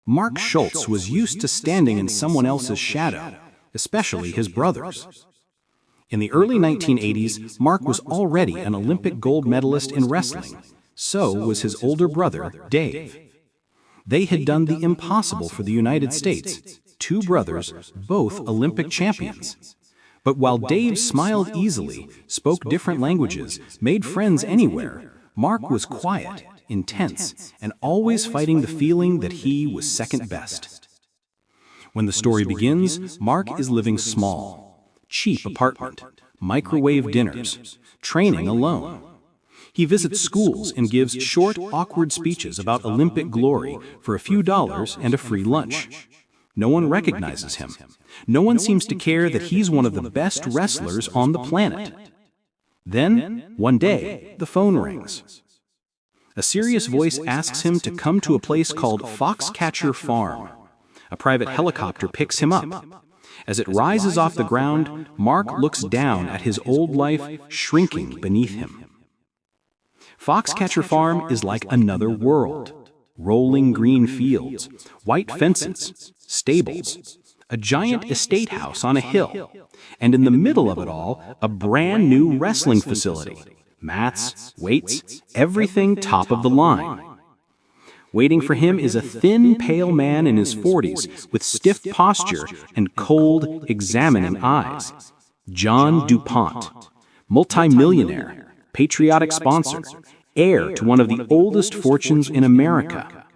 Mark Schultz was used to standing in someone else's shadow, especially his brother's. In the early 1980s, Mark was already an Olympic gold medalist in wrestling. So was his older brother, Dave. They had done the impossible for the United States, two brothers, both Olympic champions. But while Dave smiled easily, spoke different languages, made friends anywhere, Mark was quiet, intense, and always fighting the feeling that he was second best. When the story begins, Mark is living small, cheap apartment, microwave dinners, training alone. He visits schools and gives short, awkward speeches about Olympic glory for a few dollars and a free lunch. No one recognizes him. No one seems to care that he's one of the best wrestlers on the planet. Then, one day, the phone rings. A serious voice asks him to come to a place called Foxcatcher Farm. A private helicopter picks him up. As it rises off the ground, Mark looks down at his old life shrinking beneath him. Foxcatcher Farm is like another world. Rolling green fields, white fences, stables, a giant estate house on a hill, and in the middle of it all, a brand new wrestling facility. Mats, weights, everything top of the line. Waiting for him is a thin, pale man in his 40s with stiff posture and cold, examining eyes. John du Pont, multi-millionaire, patriotic sponsor, heir to one of the oldest fortunes in America.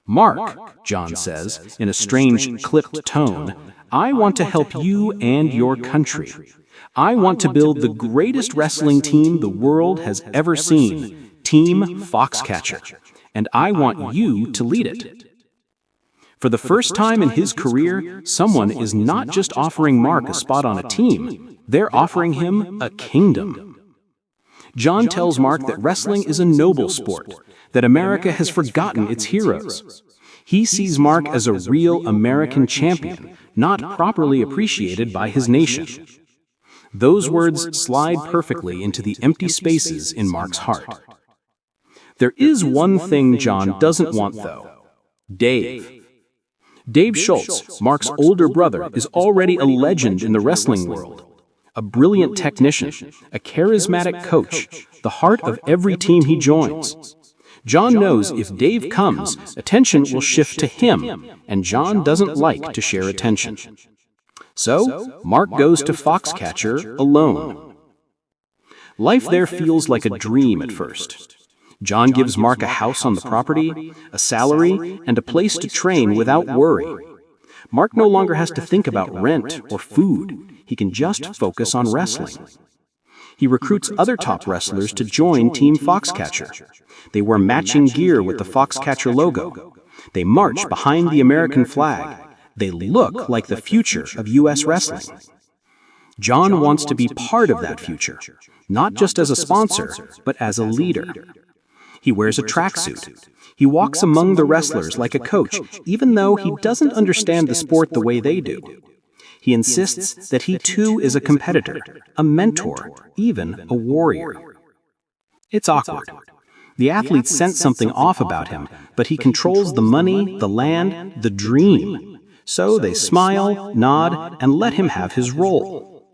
"Mark," John says, in a strange, clipped tone, "I want to help you and your country. I want to build the greatest wrestling team the world has ever seen, Team Foxcatcher, and I want you to lead it." For the first time in his career, someone is not just offering Mark a spot on a team, they're offering him a kingdom. John tells Mark that wrestling is a noble sport, that America has forgotten its heroes. He sees Mark as a real American champion, not properly appreciated by his nation. Those words slide perfectly into the empty spaces in Mark's heart. There is one thing John doesn't want, though: Dave. Dave Schultz, Mark's older brother, is already a legend in the wrestling world. A brilliant technician, a charismatic coach, the heart of every team he joins. John knows if Dave comes, attention will shift to him, and John doesn't like to share attention. So, Mark goes to Foxcatcher alone. Life there feels like a dream at first. John gives Mark a house on the property, a salary, and a place to train without worry. Mark no longer has to think about rent or food. He can just focus on wrestling. He recruits other top wrestlers to join Team Foxcatcher. They wear matching gear with the Foxcatcher logo. They march behind the American flag. They look like the future of U.S. wrestling. John wants to be part of that future, not just as a sponsor, but as a leader. He wears a tracksuit. He walks among the wrestlers like a coach, even though he doesn't understand the sport the way they do. He insists that he too is a competitor, a mentor, even a warrior. It's awkward. The athletes sense something off about him, but he controls the money, the land, the dream. So they smile, nod, and let him have his role.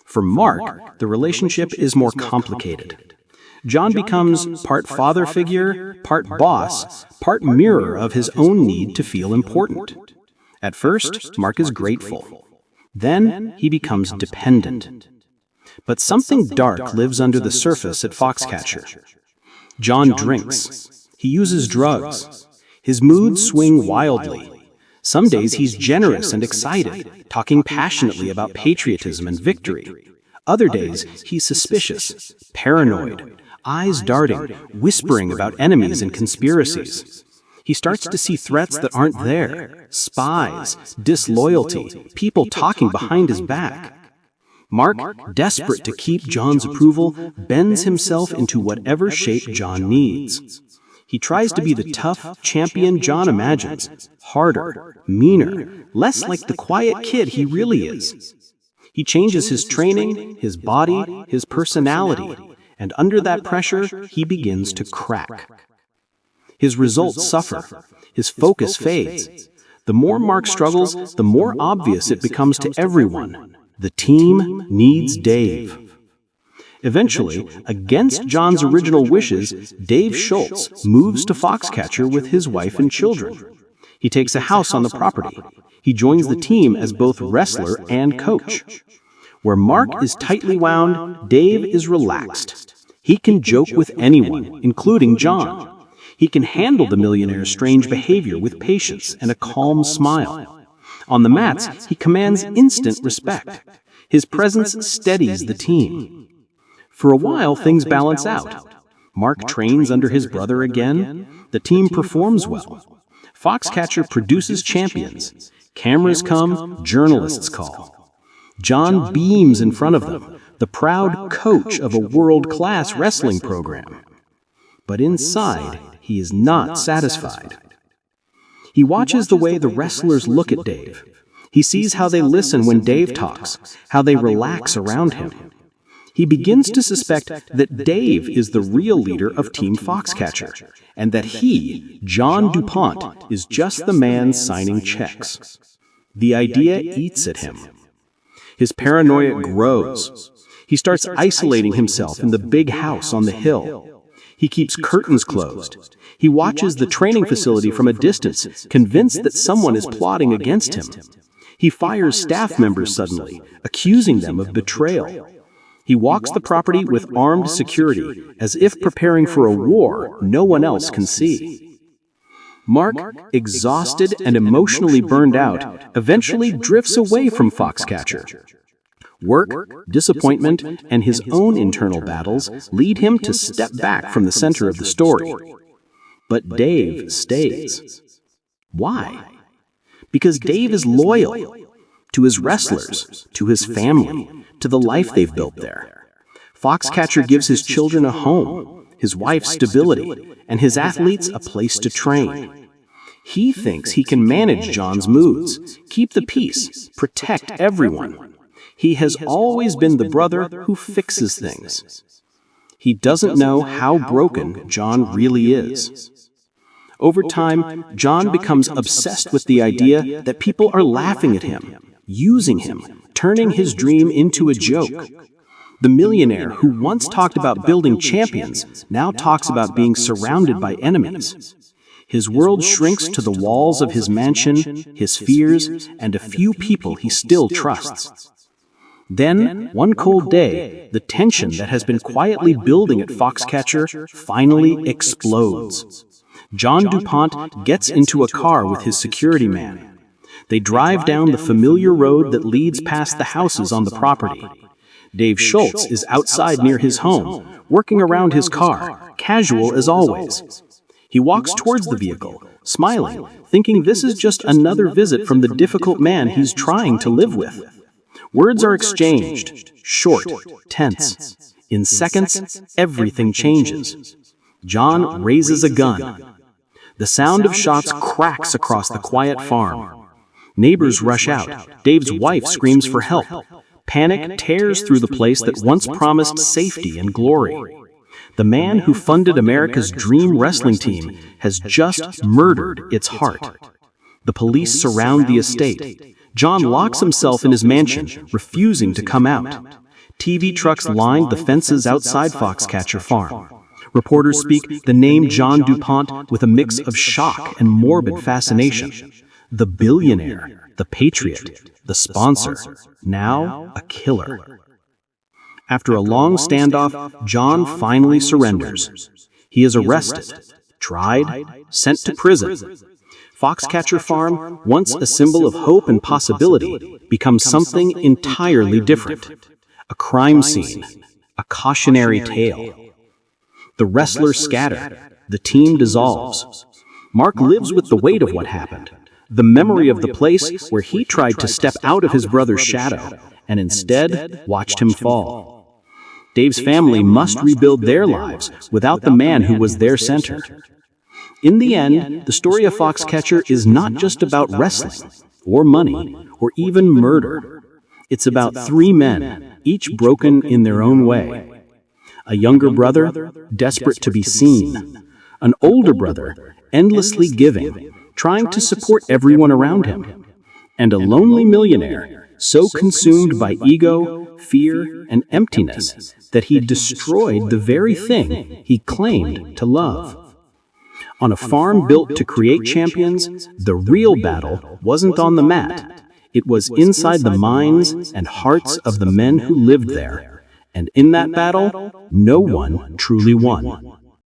For Mark, the relationship is more complicated. John becomes part father figure, part boss, part mirror of his own need to feel important. At first, Mark is grateful. Then, he becomes dependent. But something dark lives under the surface at Foxcatcher. John drinks. He uses drugs. His moods swing wildly. Some days he's generous and excited, talking passionately about patriotism and victory. Other days, he's suspicious, paranoid, eyes darting, whispering about enemies and conspiracies. He starts to see threats that aren't there: spies, disloyalty, people talking behind his back. Mark, desperate to keep John's approval, bends himself into whatever shape John needs. He tries to be the tough champion John imagines, harder, meaner, less like the quiet kid he really is. He changes his training, his body, his personality, and under that pressure, he begins to crack. His results suffer. his focus fades. The more Mark struggles, the more obvious it becomes to everyone. The team needs Dave. Eventually, against John's original wishes, Dave Schultz moves to Foxcatcher with his wife and children. He takes a house on the property. He joins the team as both wrestler and coach. Where Mark is tightly wound, Dave is relaxed. He can joke with anyone, including John. He can handle the millionaire's strange behavior with patience and a calm smile. On the mats, he commands instant respect. His presence steadies the team. For a while, things balance out. Mark trains under his brother again. The team performs well. Foxcatcher produces champions. Cameras come, journalists call. John beams in front of them, the proud coach of a world-class wrestling program. But inside, he is not satisfied. He watches the way the wrestlers look at Dave. He sees how they listen when Dave talks, how they relax around him. He begins to suspect that Dave is the real leader of Team Foxcatcher, and that he, John du Pont, is just the man signing checks. The idea eats at him. His paranoia grows. He starts isolating himself in the big house on the hill. He keeps curtains closed. He watches the training facility from a distance, convinced that someone is plotting against him. He fires staff members suddenly, accusing them of betrayal. He walks the property with armed security, as if preparing for a war no one else can see. Mark, exhausted and emotionally burned out, eventually drifts away from Foxcatcher. Work, disappointment, and his own internal battles lead him to step back from the center of the story. But Dave stays. Why? Because Dave is loyal to his wrestlers, to his family, to the life they've built there. Foxcatcher gives his children a home, his wife stability, and his athletes a place to train. He thinks he can manage John's moods, keep the peace, protect everyone. He has always been the brother who fixes things. He doesn't know how broken John really is. Over time, John becomes obsessed with the idea that people are laughing at him, using him, turning his dream into a joke. The millionaire who once talked about building champions now talks about being surrounded by enemies. His world shrinks to the walls of his mansion, his fears, and a few people he still trusts. Then, one cold day, the tension that has been quietly building at Foxcatcher finally explodes. John du Pont gets into a car with his security man. They drive down the familiar road that leads past the houses on the property. Dave Schultz is outside near his home, working around his car, casual as always. He walks towards the vehicle, smiling, thinking this is just another visit from the difficult man he's trying to live with. Words are exchanged, short, tense. In seconds, everything changes. John raises a gun. The sound of shots cracks across the quiet farm. Neighbors rush out. Dave's wife screams for help. Panic tears through the place that once promised safety and glory. The man who funded America's dream wrestling team has just murdered its heart. The police surround the estate. John locks himself in his mansion, refusing to come out. TV trucks line the fences outside Foxcatcher Farm. Reporters speak the name John du Pont with a mix of shock and morbid fascination. The billionaire, the patriot, the sponsor, now a killer. After a long standoff, John finally surrenders. He is arrested, tried, sent to prison. Foxcatcher Farm, once a symbol of hope and possibility, becomes something entirely different. A crime scene, a cautionary tale. The wrestlers scatter, the team dissolves. Mark lives with the weight of what happened, the memory of the place where he tried to step out of his brother's shadow and instead watched him fall. Dave's family must rebuild their lives without the man who was their center. In the end, the story of Foxcatcher is not just about wrestling, or money, or even murder. It's about three men, each broken in their own way. A younger brother, desperate to be seen. An older brother, endlessly giving, trying to support everyone around him. And a lonely millionaire, so consumed by ego, fear, and emptiness that he destroyed the very thing he claimed to love. On a farm built to create champions, the real battle wasn't on the mat. It was inside the minds and hearts of the men who lived there. And in that battle, no one truly won.